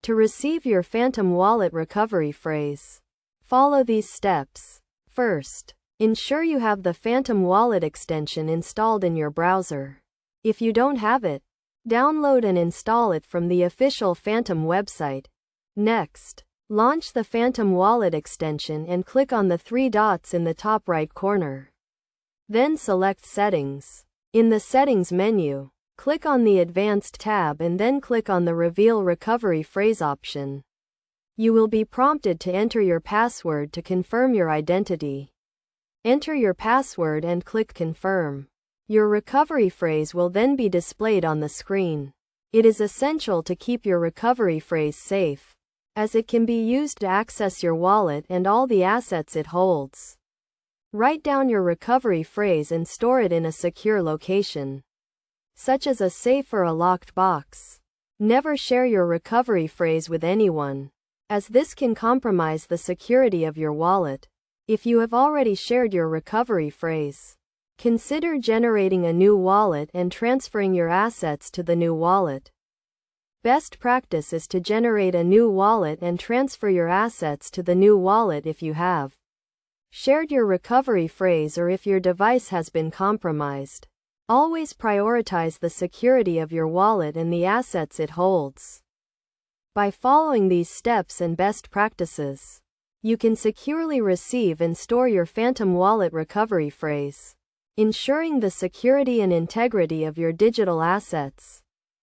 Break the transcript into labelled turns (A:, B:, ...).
A: To receive your Phantom Wallet recovery phrase, follow these steps. First, ensure you have the Phantom Wallet extension installed in your browser. If you don't have it, download and install it from the official Phantom website. Next, launch the Phantom Wallet extension and click on the three dots in the top right corner. Then select Settings. In the Settings menu, click on the Advanced tab and then click on the Reveal Recovery Phrase option. You will be prompted to enter your password to confirm your identity. Enter your password and click Confirm. Your recovery phrase will then be displayed on the screen. It is essential to keep your recovery phrase safe, as it can be used to access your wallet and all the assets it holds. Write down your recovery phrase and store it in a secure location, such as a safe or a locked box. Never share your recovery phrase with anyone, as this can compromise the security of your wallet. If you have already shared your recovery phrase, consider generating a new wallet and transferring your assets to the new wallet. Best practice is to generate a new wallet and transfer your assets to the new wallet if you have shared your recovery phrase or if your device has been compromised. Always prioritize the security of your wallet and the assets it holds. By following these steps and best practices, you can securely receive and store your Phantom Wallet recovery phrase, ensuring the security and integrity of your digital assets.